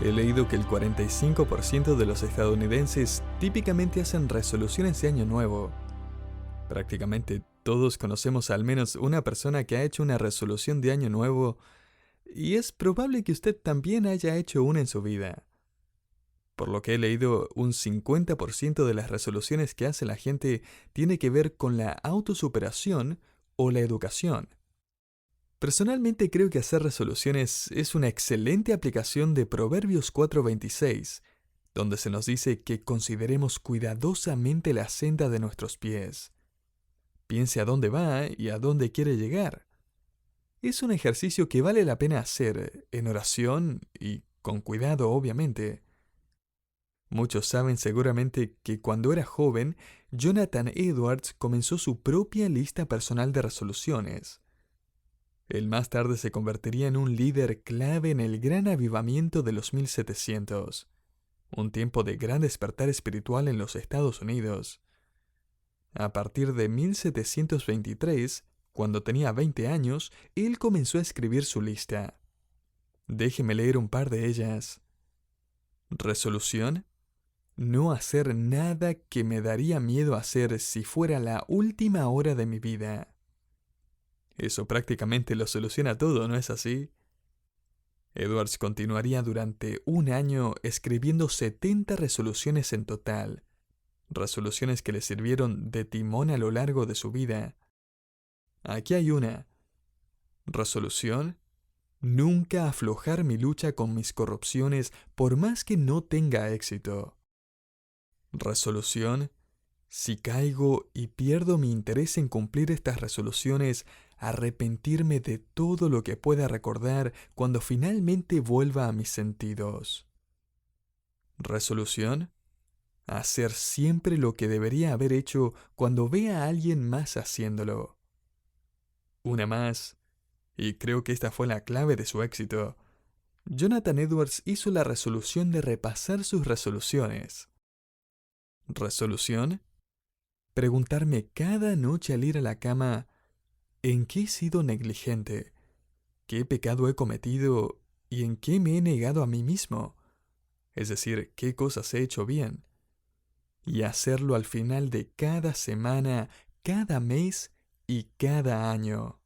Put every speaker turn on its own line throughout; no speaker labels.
He leído que el 45% de los estadounidenses típicamente hacen resoluciones de año nuevo. Prácticamente todos conocemos al menos una persona que ha hecho una resolución de año nuevo, y es probable que usted también haya hecho una en su vida. Por lo que he leído, un 50% de las resoluciones que hace la gente tiene que ver con la autosuperación o la educación. Personalmente creo que hacer resoluciones es una excelente aplicación de Proverbios 4:26, donde se nos dice que consideremos cuidadosamente la senda de nuestros pies. Piense a dónde va y a dónde quiere llegar. Es un ejercicio que vale la pena hacer en oración y con cuidado, obviamente. Muchos saben seguramente que cuando era joven, Jonathan Edwards comenzó su propia lista personal de resoluciones. Él más tarde se convertiría en un líder clave en el gran avivamiento de los 1700, un tiempo de gran despertar espiritual en los Estados Unidos. A partir de 1723, cuando tenía 20 años, él comenzó a escribir su lista. Déjeme leer un par de ellas. Resolución: no hacer nada que me daría miedo hacer si fuera la última hora de mi vida. Eso prácticamente lo soluciona todo, ¿no es así? Edwards continuaría durante un año escribiendo 70 resoluciones en total, resoluciones que le sirvieron de timón a lo largo de su vida. Aquí hay una. Resolución: nunca aflojar mi lucha con mis corrupciones por más que no tenga éxito. Resolución: si caigo y pierdo mi interés en cumplir estas resoluciones, arrepentirme de todo lo que pueda recordar cuando finalmente vuelva a mis sentidos. Resolución: hacer siempre lo que debería haber hecho cuando vea a alguien más haciéndolo. Una más, y creo que esta fue la clave de su éxito. Jonathan Edwards hizo la resolución de repasar sus resoluciones. Resolución: preguntarme cada noche al ir a la cama, ¿en qué he sido negligente? ¿Qué pecado he cometido y en qué me he negado a mí mismo? Es decir, ¿qué cosas he hecho bien? Y hacerlo al final de cada semana, cada mes y cada año.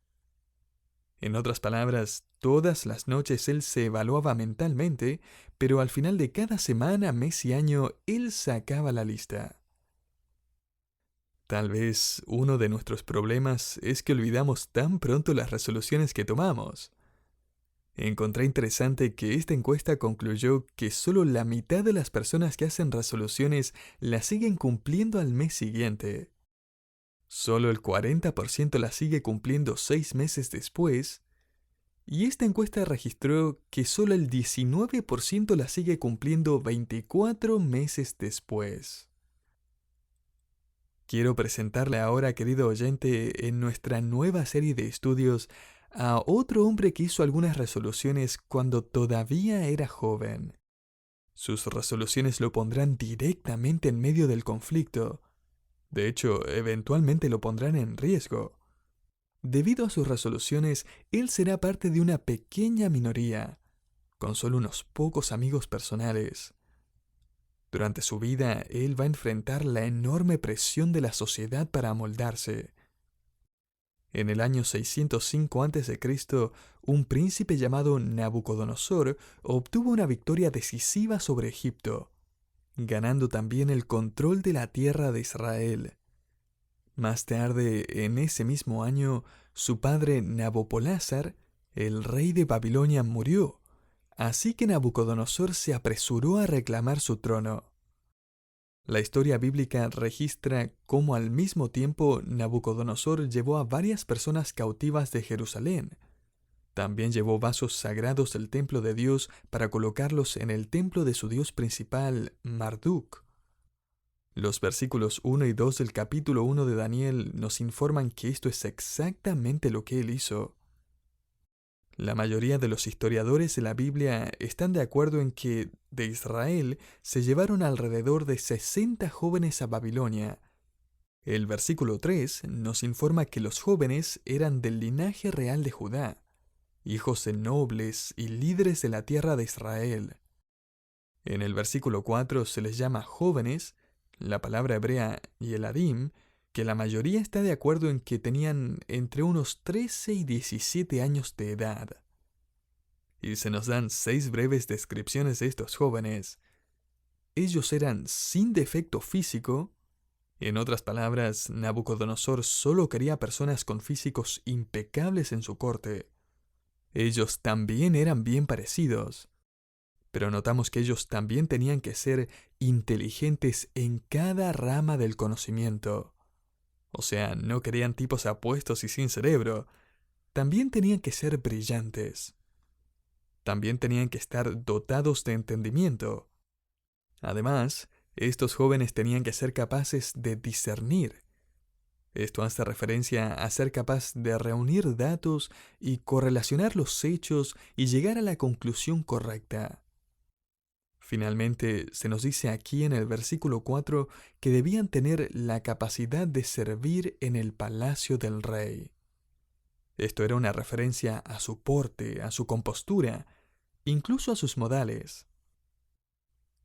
En otras palabras, todas las noches él se evaluaba mentalmente, pero al final de cada semana, mes y año, él sacaba la lista. Tal vez uno de nuestros problemas es que olvidamos tan pronto las resoluciones que tomamos. Encontré interesante que esta encuesta concluyó que solo la mitad de las personas que hacen resoluciones las siguen cumpliendo al mes siguiente. Solo el 40% las sigue cumpliendo 6 meses después, y esta encuesta registró que solo el 19% las sigue cumpliendo 24 meses después. Quiero presentarle ahora, querido oyente, en nuestra nueva serie de estudios, a otro hombre que hizo algunas resoluciones cuando todavía era joven. Sus resoluciones lo pondrán directamente en medio del conflicto. De hecho, eventualmente lo pondrán en riesgo. Debido a sus resoluciones, él será parte de una pequeña minoría, con solo unos pocos amigos personales. Durante su vida, él va a enfrentar la enorme presión de la sociedad para amoldarse. En el año 605 a.C., un príncipe llamado Nabucodonosor obtuvo una victoria decisiva sobre Egipto, ganando también el control de la tierra de Israel. Más tarde, en ese mismo año, su padre Nabopolázar, el rey de Babilonia, murió, así que Nabucodonosor se apresuró a reclamar su trono. La historia bíblica registra cómo al mismo tiempo Nabucodonosor llevó a varias personas cautivas de Jerusalén. También llevó vasos sagrados del templo de Dios para colocarlos en el templo de su dios principal, Marduk. Los versículos 1 y 2 del capítulo 1 de Daniel nos informan que esto es exactamente lo que él hizo. La mayoría de los historiadores de la Biblia están de acuerdo en que de Israel se llevaron alrededor de 60 jóvenes a Babilonia. El versículo 3 nos informa que los jóvenes eran del linaje real de Judá, hijos de nobles y líderes de la tierra de Israel. En el versículo 4 se les llama jóvenes, la palabra hebrea yeladim, que la mayoría está de acuerdo en que tenían entre unos 13 y 17 años de edad. Y se nos dan 6 breves descripciones de estos jóvenes. Ellos eran sin defecto físico. En otras palabras, Nabucodonosor solo quería personas con físicos impecables en su corte. Ellos también eran bien parecidos, pero notamos que ellos también tenían que ser inteligentes en cada rama del conocimiento. O sea, no querían tipos apuestos y sin cerebro. También tenían que ser brillantes. También tenían que estar dotados de entendimiento. Además, estos jóvenes tenían que ser capaces de discernir. Esto hace referencia a ser capaz de reunir datos y correlacionar los hechos y llegar a la conclusión correcta. Finalmente, se nos dice aquí en el versículo 4 que debían tener la capacidad de servir en el palacio del rey. Esto era una referencia a su porte, a su compostura, incluso a sus modales.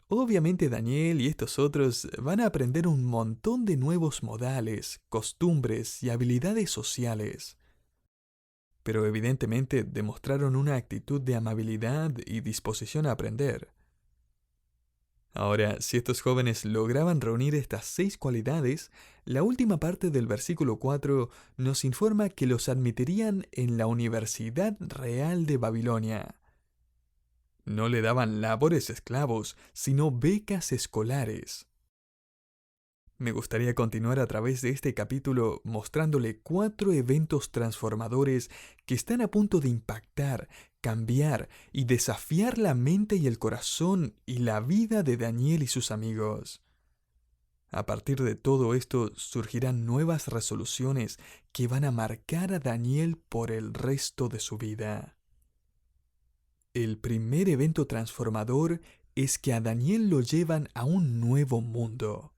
Obviamente Daniel y estos otros van a aprender un montón de nuevos modales, costumbres y habilidades sociales. Pero evidentemente demostraron una actitud de amabilidad y disposición a aprender. Ahora, si estos jóvenes lograban reunir estas 6 cualidades, la última parte del versículo 4 nos informa que los admitirían en la Universidad Real de Babilonia. No le daban labores esclavos, sino becas escolares. Me gustaría continuar a través de este capítulo mostrándole 4 eventos transformadores que están a punto de impactar, cambiar y desafiar la mente y el corazón y la vida de Daniel y sus amigos. A partir de todo esto surgirán nuevas resoluciones que van a marcar a Daniel por el resto de su vida. El primer evento transformador es que a Daniel lo llevan a un nuevo mundo.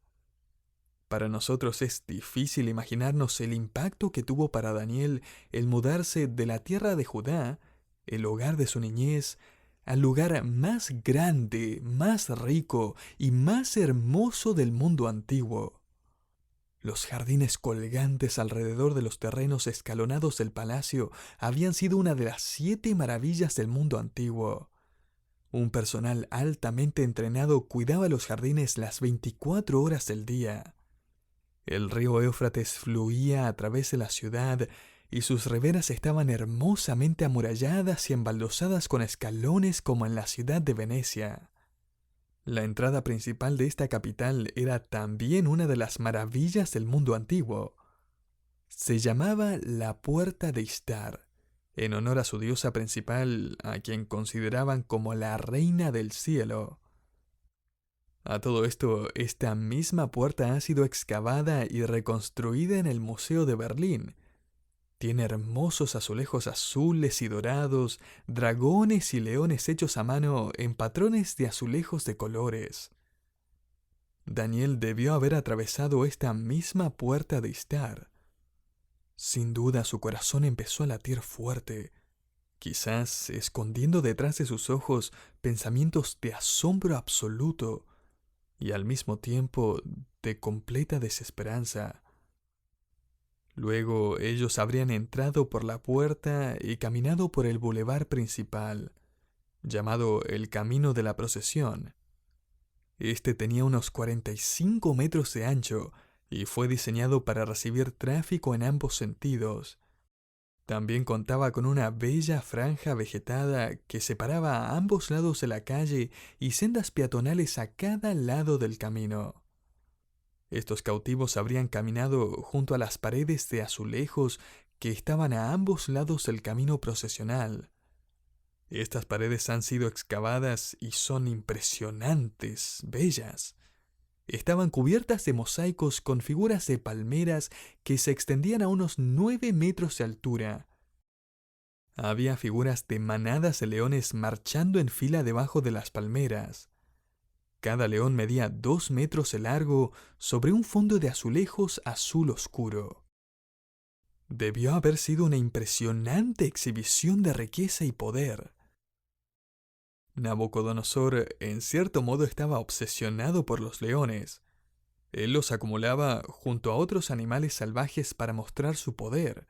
Para nosotros es difícil imaginarnos el impacto que tuvo para Daniel el mudarse de la tierra de Judá, el hogar de su niñez, al lugar más grande, más rico y más hermoso del mundo antiguo. Los jardines colgantes alrededor de los terrenos escalonados del palacio habían sido una de las 7 maravillas del mundo antiguo. Un personal altamente entrenado cuidaba los jardines las 24 horas del día. El río Éufrates fluía a través de la ciudad y sus riberas estaban hermosamente amuralladas y embaldosadas con escalones como en la ciudad de Venecia. La entrada principal de esta capital era también una de las maravillas del mundo antiguo. Se llamaba la Puerta de Istar, en honor a su diosa principal, a quien consideraban como la reina del cielo. A todo esto, esta misma puerta ha sido excavada y reconstruida en el Museo de Berlín. Tiene hermosos azulejos azules y dorados, dragones y leones hechos a mano en patrones de azulejos de colores. Daniel debió haber atravesado esta misma puerta de Istar. Sin duda su corazón empezó a latir fuerte, quizás escondiendo detrás de sus ojos pensamientos de asombro absoluto y al mismo tiempo de completa desesperanza. Luego ellos habrían entrado por la puerta y caminado por el bulevar principal, llamado el Camino de la Procesión. Este tenía unos 45 metros de ancho y fue diseñado para recibir tráfico en ambos sentidos. También contaba con una bella franja vegetada que separaba a ambos lados de la calle y sendas peatonales a cada lado del camino. Estos cautivos habrían caminado junto a las paredes de azulejos que estaban a ambos lados del camino procesional. Estas paredes han sido excavadas y son impresionantes, bellas. Estaban cubiertas de mosaicos con figuras de palmeras que se extendían a unos 9 metros de altura. Había figuras de manadas de leones marchando en fila debajo de las palmeras. Cada león medía 2 metros de largo sobre un fondo de azulejos azul oscuro. Debió haber sido una impresionante exhibición de riqueza y poder. Nabucodonosor en cierto modo estaba obsesionado por los leones. Él los acumulaba junto a otros animales salvajes para mostrar su poder,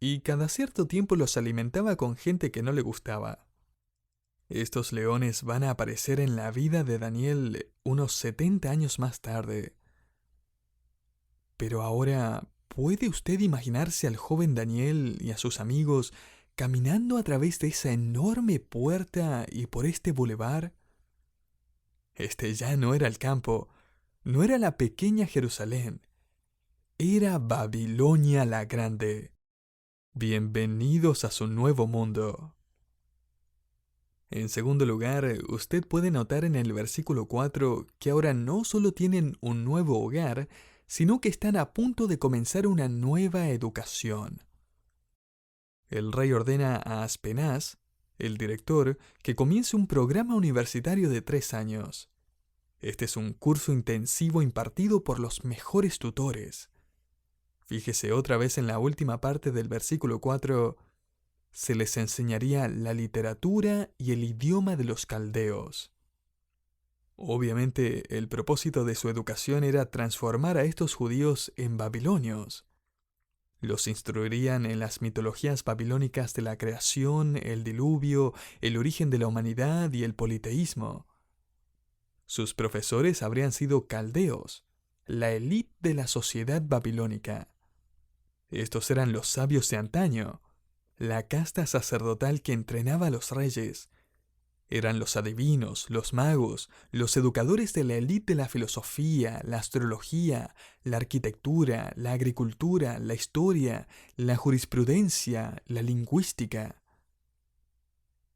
y cada cierto tiempo los alimentaba con gente que no le gustaba. Estos leones van a aparecer en la vida de Daniel unos 70 años más tarde. Pero ahora, ¿puede usted imaginarse al joven Daniel y a sus amigos caminando a través de esa enorme puerta y por este bulevar? Este ya no era el campo, no era la pequeña Jerusalén, era Babilonia la Grande. Bienvenidos a su nuevo mundo. En segundo lugar, usted puede notar en el versículo 4 que ahora no solo tienen un nuevo hogar, sino que están a punto de comenzar una nueva educación. El rey ordena a Aspenaz, el director, que comience un programa universitario de 3 años. Este es un curso intensivo impartido por los mejores tutores. Fíjese otra vez en la última parte del versículo 4, se les enseñaría la literatura y el idioma de los caldeos. Obviamente, el propósito de su educación era transformar a estos judíos en babilonios. Los instruirían en las mitologías babilónicas de la creación, el diluvio, el origen de la humanidad y el politeísmo. Sus profesores habrían sido caldeos, la élite de la sociedad babilónica. Estos eran los sabios de antaño, la casta sacerdotal que entrenaba a los reyes. Eran los adivinos, los magos, los educadores de la élite de la filosofía, la astrología, la arquitectura, la agricultura, la historia, la jurisprudencia, la lingüística.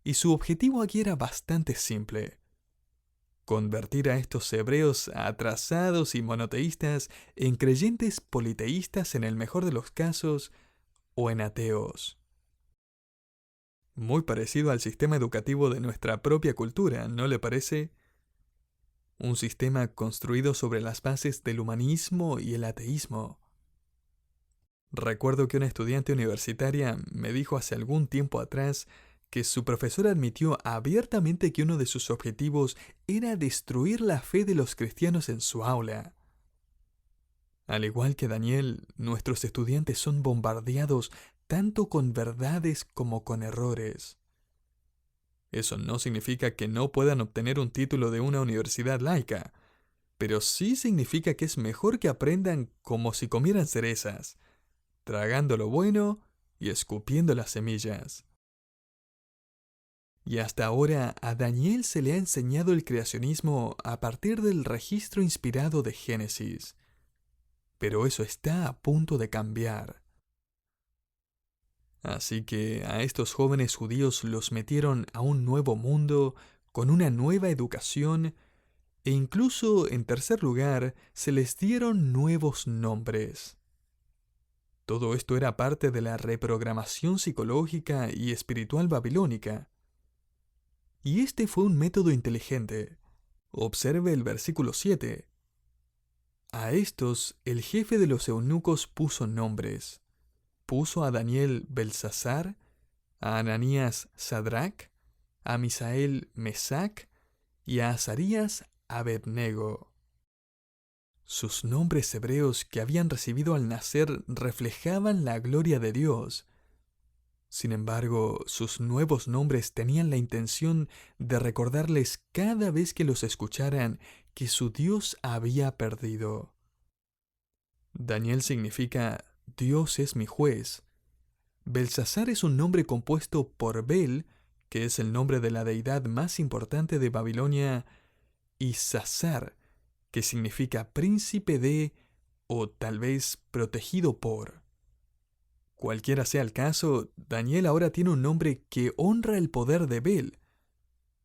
Y su objetivo aquí era bastante simple: convertir a estos hebreos atrasados y monoteístas en creyentes politeístas en el mejor de los casos, o en ateos. Muy parecido al sistema educativo de nuestra propia cultura, ¿no le parece? Un sistema construido sobre las bases del humanismo y el ateísmo. Recuerdo que una estudiante universitaria me dijo hace algún tiempo atrás que su profesor admitió abiertamente que uno de sus objetivos era destruir la fe de los cristianos en su aula. Al igual que Daniel, nuestros estudiantes son bombardeados tanto con verdades como con errores. Eso no significa que no puedan obtener un título de una universidad laica, pero sí significa que es mejor que aprendan como si comieran cerezas, tragando lo bueno y escupiendo las semillas. Y hasta ahora a Daniel se le ha enseñado el creacionismo a partir del registro inspirado de Génesis. Pero eso está a punto de cambiar. Así que a estos jóvenes judíos los metieron a un nuevo mundo, con una nueva educación, e incluso, en tercer lugar, se les dieron nuevos nombres. Todo esto era parte de la reprogramación psicológica y espiritual babilónica. Y este fue un método inteligente. Observe el versículo 7. A estos el jefe de los eunucos puso nombres. Puso a Daniel Belsasar, a Ananías Sadrac, a Misael Mesac y a Azarías Abednego. Sus nombres hebreos que habían recibido al nacer reflejaban la gloria de Dios. Sin embargo, sus nuevos nombres tenían la intención de recordarles cada vez que los escucharan que su Dios había perdido. Daniel significa Dios es mi juez. Belsasar es un nombre compuesto por Bel, que es el nombre de la deidad más importante de Babilonia, y Sasar, que significa príncipe de, o tal vez protegido por. Cualquiera sea el caso, Daniel ahora tiene un nombre que honra el poder de Bel,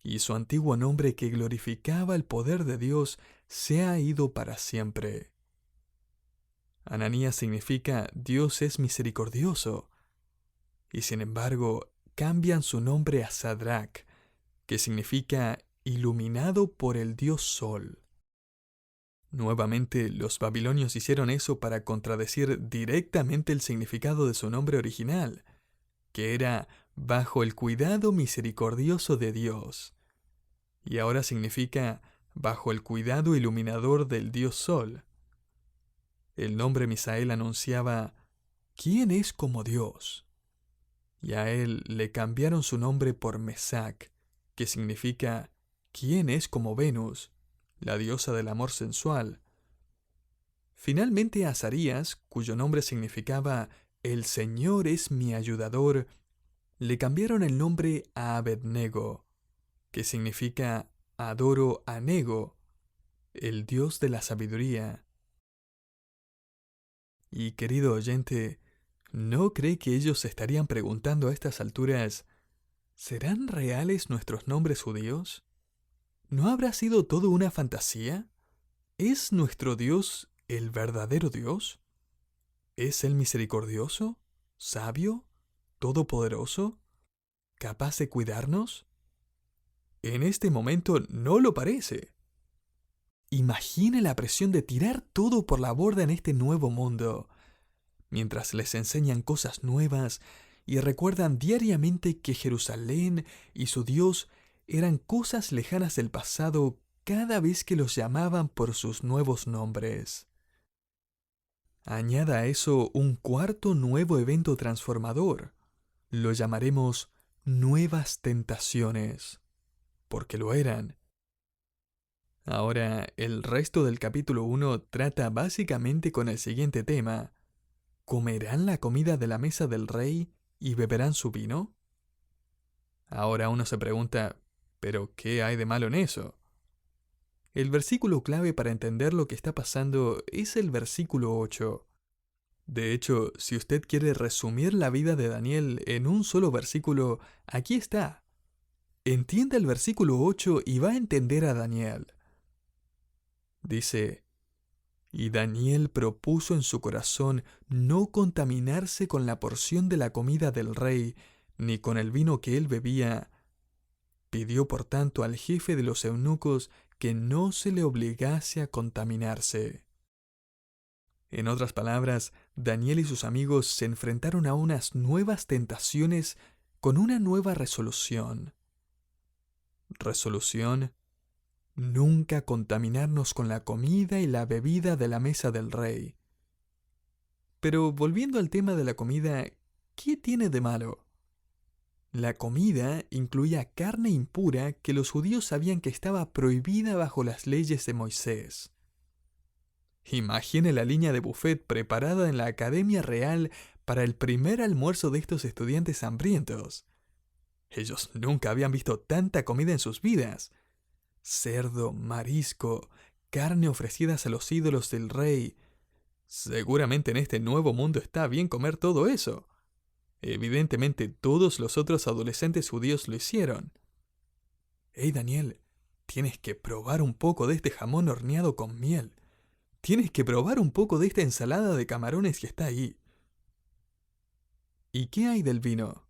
y su antiguo nombre que glorificaba el poder de Dios se ha ido para siempre. Ananías significa Dios es misericordioso, y sin embargo cambian su nombre a Sadrac, que significa iluminado por el dios Sol. Nuevamente, los babilonios hicieron eso para contradecir directamente el significado de su nombre original, que era bajo el cuidado misericordioso de Dios. y ahora significa bajo el cuidado iluminador del dios Sol. El nombre Misael anunciaba ¿quién es como Dios? Y a él le cambiaron su nombre por Mesac, que significa ¿quién es como Venus, la diosa del amor sensual? Finalmente a Azarías, cuyo nombre significaba el Señor es mi ayudador, le cambiaron el nombre a Abednego, que significa adoro a Nego, el dios de la sabiduría. Y querido oyente, ¿no cree que ellos se estarían preguntando a estas alturas, ¿serán reales nuestros nombres judíos? ¿No habrá sido todo una fantasía? ¿Es nuestro Dios el verdadero Dios? ¿Es Él misericordioso, sabio, todopoderoso, capaz de cuidarnos? En este momento no lo parece. Imagine la presión de tirar todo por la borda en este nuevo mundo, mientras les enseñan cosas nuevas y recuerdan diariamente que Jerusalén y su Dios eran cosas lejanas del pasado cada vez que los llamaban por sus nuevos nombres. Añada a eso un cuarto nuevo evento transformador. Lo llamaremos nuevas tentaciones, porque lo eran. Ahora, el resto del capítulo 1 trata básicamente con el siguiente tema. ¿Comerán la comida de la mesa del rey y beberán su vino? Ahora uno se pregunta, ¿pero qué hay de malo en eso? El versículo clave para entender lo que está pasando es el versículo 8. De hecho, si usted quiere resumir la vida de Daniel en un solo versículo, aquí está. Entienda el versículo 8 y va a entender a Daniel. Dice, y Daniel propuso en su corazón no contaminarse con la porción de la comida del rey, ni con el vino que él bebía. Pidió por tanto al jefe de los eunucos que no se le obligase a contaminarse. En otras palabras, Daniel y sus amigos se enfrentaron a unas nuevas tentaciones con una nueva resolución. Resolución: nunca contaminarnos con la comida y la bebida de la mesa del rey. Pero volviendo al tema de la comida, ¿qué tiene de malo? La comida incluía carne impura que los judíos sabían que estaba prohibida bajo las leyes de Moisés. Imagine la línea de buffet preparada en la Academia Real para el primer almuerzo de estos estudiantes hambrientos. Ellos nunca habían visto tanta comida en sus vidas. Cerdo, marisco, carne ofrecidas a los ídolos del rey. Seguramente en este nuevo mundo está bien comer todo eso. Evidentemente todos los otros adolescentes judíos lo hicieron. Hey Daniel, tienes que probar un poco de este jamón horneado con miel. Tienes que probar un poco de esta ensalada de camarones que está ahí. ¿Y qué hay del vino?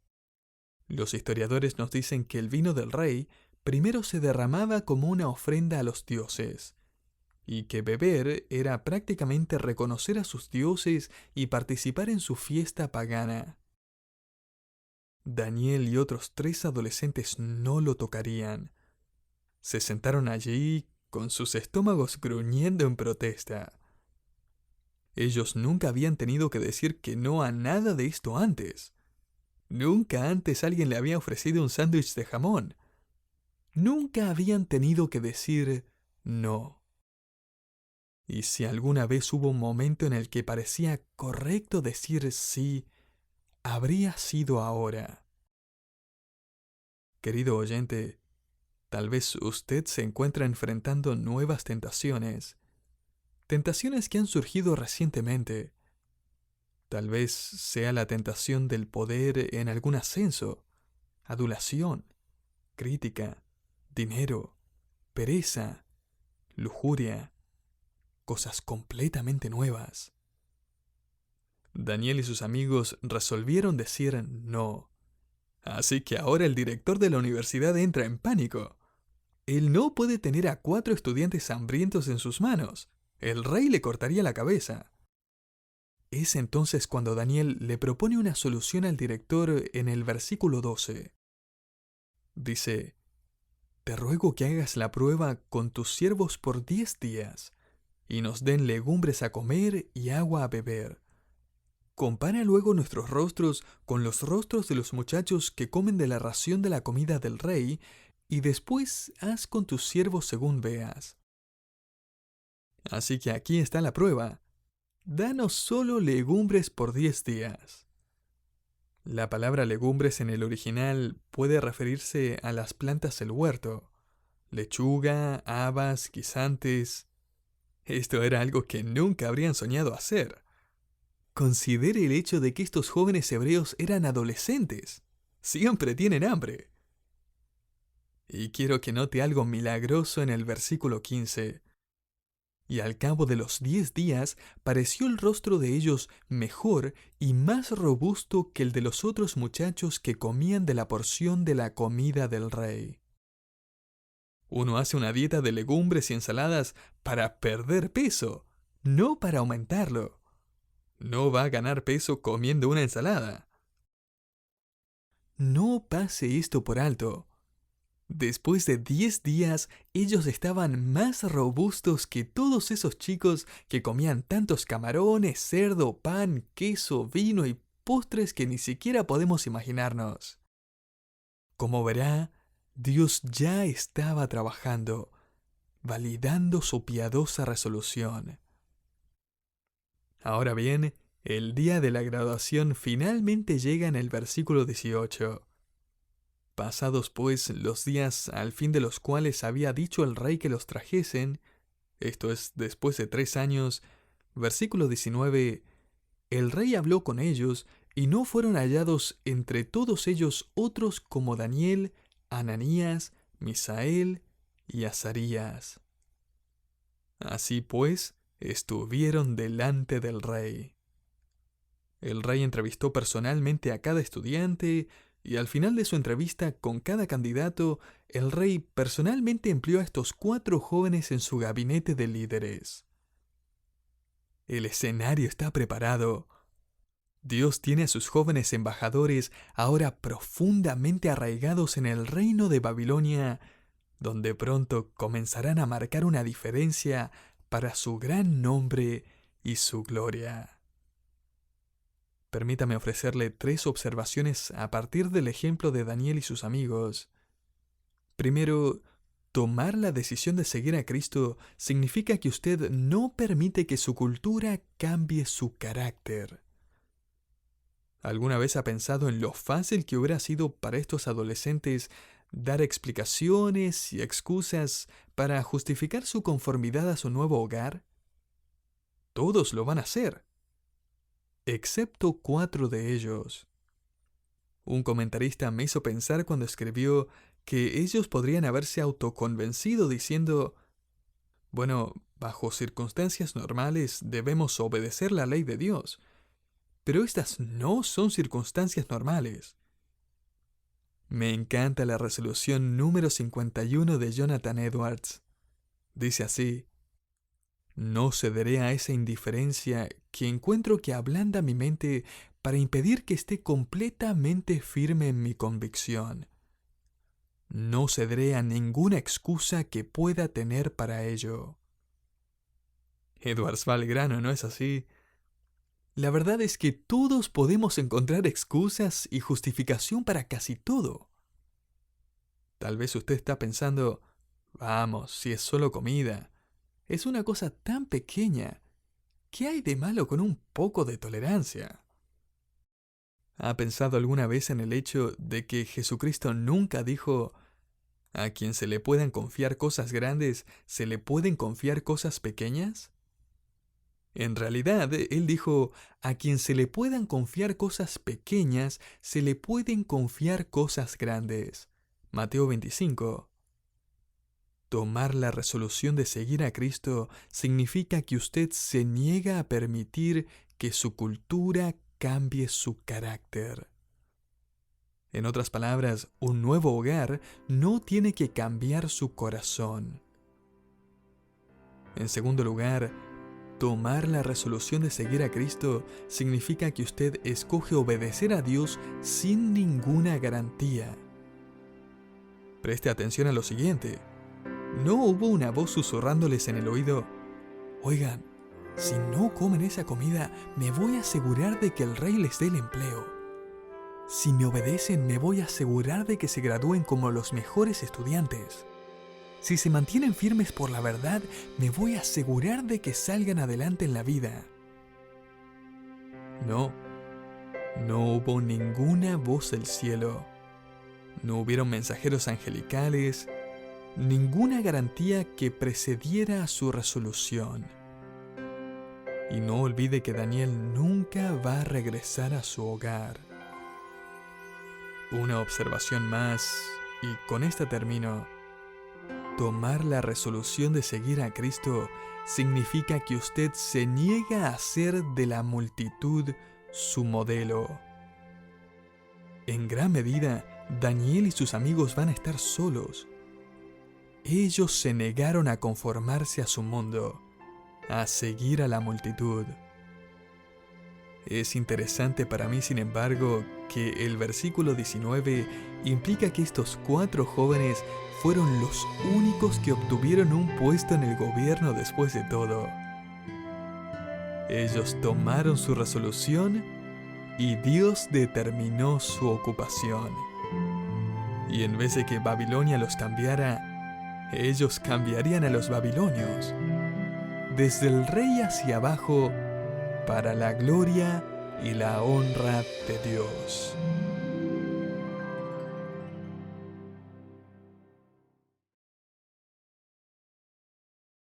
Los historiadores nos dicen que el vino del rey primero se derramaba como una ofrenda a los dioses, y que beber era prácticamente reconocer a sus dioses y participar en su fiesta pagana. Daniel y otros 3 adolescentes no lo tocarían. Se sentaron allí con sus estómagos gruñendo en protesta. Ellos nunca habían tenido que decir que no a nada de esto antes. Nunca antes alguien le había ofrecido un sándwich de jamón. Nunca habían tenido que decir no. Y si alguna vez hubo un momento en el que parecía correcto decir sí, habría sido ahora. Querido oyente, tal vez usted se encuentra enfrentando nuevas tentaciones. Tentaciones que han surgido recientemente. Tal vez sea la tentación del poder en algún ascenso, adulación, crítica, dinero, pereza, lujuria, cosas completamente nuevas. Daniel y sus amigos resolvieron decir no. Así que ahora el director de la universidad entra en pánico. Él no puede tener a 4 estudiantes hambrientos en sus manos. El rey le cortaría la cabeza. Es entonces cuando Daniel le propone una solución al director en el versículo 12. Dice, te ruego que hagas la prueba con tus siervos por 10 días, y nos den legumbres a comer y agua a beber. Compara luego nuestros rostros con los rostros de los muchachos que comen de la ración de la comida del rey, y después haz con tus siervos según veas. Así que aquí está la prueba. Danos solo legumbres por 10 días. La palabra legumbres en el original puede referirse a las plantas del huerto. Lechuga, habas, guisantes. Esto era algo que nunca habrían soñado hacer. Considere el hecho de que estos jóvenes hebreos eran adolescentes. Siempre tienen hambre. Y quiero que note algo milagroso en el versículo 15. Y al cabo de los 10 días pareció el rostro de ellos mejor y más robusto que el de los otros muchachos que comían de la porción de la comida del rey. Uno hace una dieta de legumbres y ensaladas para perder peso, no para aumentarlo. No va a ganar peso comiendo una ensalada. No pase esto por alto. Después de 10 días, ellos estaban más robustos que todos esos chicos que comían tantos camarones, cerdo, pan, queso, vino y postres que ni siquiera podemos imaginarnos. Como verá, Dios ya estaba trabajando, validando su piadosa resolución. Ahora bien, el día de la graduación finalmente llega en el versículo 18. Pasados pues los días al fin de los cuales había dicho el rey que los trajesen, esto es, después de 3 años, versículo 19, el rey habló con ellos, y no fueron hallados entre todos ellos otros como Daniel, Ananías, Misael y Azarías. Así pues, estuvieron delante del rey. El rey entrevistó personalmente a cada estudiante, y al final de su entrevista con cada candidato, el rey personalmente empleó a estos 4 jóvenes en su gabinete de líderes. El escenario está preparado. Dios tiene a sus jóvenes embajadores ahora profundamente arraigados en el reino de Babilonia, donde pronto comenzarán a marcar una diferencia para su gran nombre y su gloria. Permítame ofrecerle 3 observaciones a partir del ejemplo de Daniel y sus amigos. Primero, tomar la decisión de seguir a Cristo significa que usted no permite que su cultura cambie su carácter. ¿Alguna vez ha pensado en lo fácil que hubiera sido para estos adolescentes dar explicaciones y excusas para justificar su conformidad a su nuevo hogar? Todos lo van a hacer, excepto 4 de ellos. Un comentarista me hizo pensar cuando escribió que ellos podrían haberse autoconvencido diciendo, bueno, bajo circunstancias normales debemos obedecer la ley de Dios, pero estas no son circunstancias normales. Me encanta la resolución número 51 de Jonathan Edwards. Dice así: no cederé a esa indiferencia que encuentro que ablanda mi mente para impedir que esté completamente firme en mi convicción. No cederé a ninguna excusa que pueda tener para ello. Edwards va al grano, ¿no es así? La verdad es que todos podemos encontrar excusas y justificación para casi todo. Tal vez usted está pensando, vamos, si es solo comida. Es una cosa tan pequeña. ¿Qué hay de malo con un poco de tolerancia? ¿Ha pensado alguna vez en el hecho de que Jesucristo nunca dijo, a quien se le puedan confiar cosas grandes, se le pueden confiar cosas pequeñas? En realidad, él dijo, a quien se le puedan confiar cosas pequeñas, se le pueden confiar cosas grandes. Mateo 25. Tomar la resolución de seguir a Cristo significa que usted se niega a permitir que su cultura cambie su carácter. En otras palabras, un nuevo hogar no tiene que cambiar su corazón. En segundo lugar, tomar la resolución de seguir a Cristo significa que usted escoge obedecer a Dios sin ninguna garantía. Preste atención a lo siguiente. No hubo una voz susurrándoles en el oído: oigan, si no comen esa comida, me voy a asegurar de que el rey les dé el empleo. Si me obedecen, me voy a asegurar de que se gradúen como los mejores estudiantes. Si se mantienen firmes por la verdad, me voy a asegurar de que salgan adelante en la vida. No hubo ninguna voz del cielo. No hubieron mensajeros angelicales, ninguna garantía que precediera a su resolución. Y no olvide que Daniel nunca va a regresar a su hogar. Una observación más, y con esta termino. Tomar la resolución de seguir a Cristo significa que usted se niega a hacer de la multitud su modelo. En gran medida, Daniel y sus amigos van a estar solos. Ellos se negaron a conformarse a su mundo, a seguir a la multitud. Es interesante para mí, sin embargo, que el versículo 19 implica que estos 4 jóvenes fueron los únicos que obtuvieron un puesto en el gobierno después de todo. Ellos tomaron su resolución y Dios determinó su ocupación. Y en vez de que Babilonia los cambiara, ellos cambiarían a los babilonios. Desde el rey hacia abajo, para la gloria y la honra de Dios.